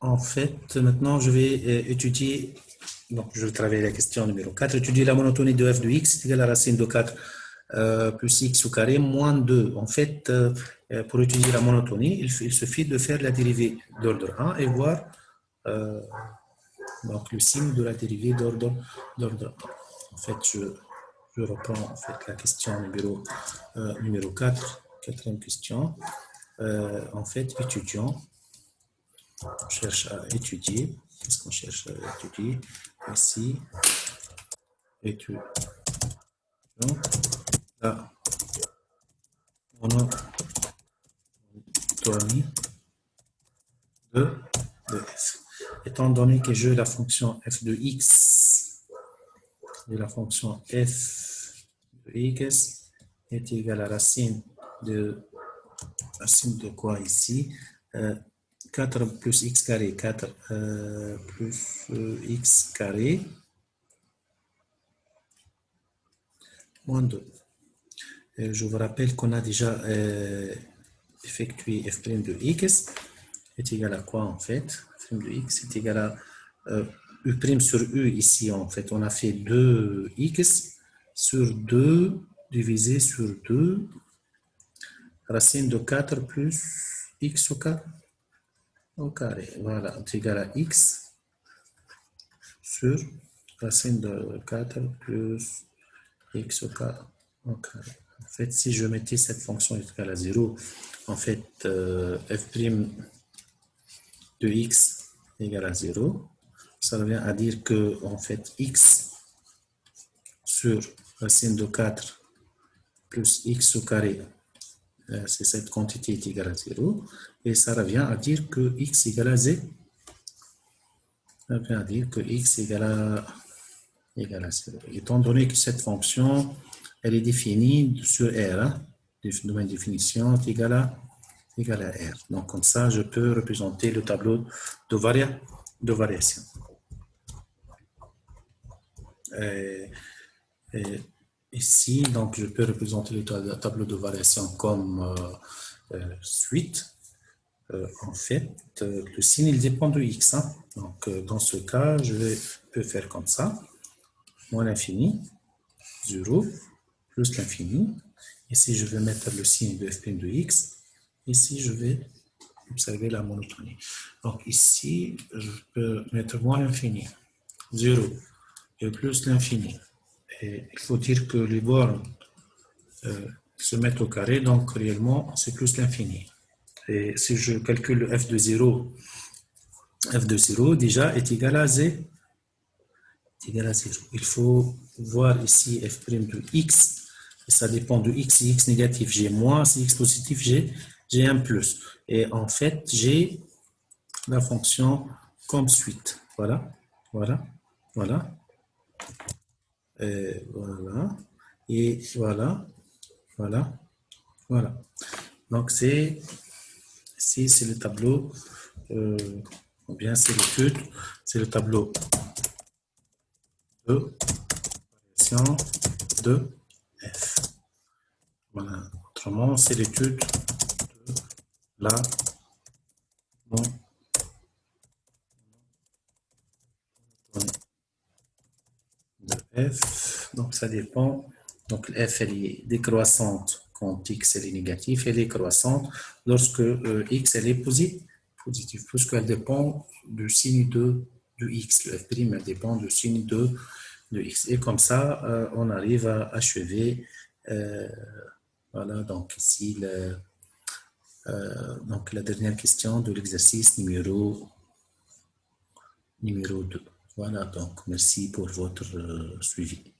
En fait, maintenant, je vais étudier, donc je vais travailler la question numéro 4. Étudier la monotonie de f de x égale à la racine de 4 plus x au carré moins 2. En fait, pour étudier la monotonie, il suffit de faire la dérivée d'ordre 1 et voir donc le signe de la dérivée d'ordre 1. En fait, je reprends en fait la question numéro 4, quatrième question. En fait, étudiant. On cherche à étudier. Qu'est-ce qu'on cherche à étudier? Ici, étudiant. La monotonie de f. Étant donné que j'ai la fonction f de x, et la fonction f de x est égale à racine de quoi ici? 4 plus x carré, 4 plus x carré, moins 2. Je vous rappelle qu'on a déjà effectué f' de x est égal à quoi en fait? F' de x est égal à u' sur u ici en fait. On a fait 2x sur 2 divisé sur 2 racine de 4 plus x au carré. Voilà, c'est égal à x sur racine de 4 plus x au carré. En fait, si je mettais cette fonction égale à 0, en fait, f' de x égale à 0, ça revient à dire que, en fait, x sur racine de 4 plus x au carré, c'est cette quantité est égale à 0, et ça revient à dire que x égale à z. Ça revient à dire que x égale à 0. Étant donné que cette fonction, elle est définie sur R, hein, domaine de définition est égal à R. Donc, comme ça, je peux représenter le tableau de variation. Ici, donc, je peux représenter le tableau de variation comme suite. En fait, le signe, il dépend de x. Hein. Donc, dans ce cas, je peux faire comme ça. Moins l'infini, 0, plus l'infini. Ici, je vais mettre le signe de f' de x. Ici, je vais observer la monotonie. Donc, ici, je peux mettre moins l'infini, 0, et plus l'infini. Et il faut dire que les bornes se mettent au carré, donc réellement, c'est plus l'infini. Et si je calcule f de 0, déjà est égal à z, est égal à 0. Il faut voir ici f' de x, et ça dépend de x. Si x négatif, j'ai moins, si x positif, j'ai un plus. Et en fait, j'ai la fonction comme suite. Voilà, voilà, voilà. Et voilà, et voilà, voilà, voilà. Donc, ici, c'est le tableau, ou bien c'est l'étude, c'est le tableau de variation de f. Voilà. Autrement, c'est l'étude de la monotonie de f. Donc, ça dépend. Donc, f, elle est décroissante quand x elle est négatif, elle est croissante lorsque x elle est positive, puisqu'elle dépend du signe de x. Le f' elle dépend du signe de x. Et comme ça, on arrive à achever. Voilà, donc ici, donc la dernière question de l'exercice numéro 2. Voilà, donc merci pour votre suivi.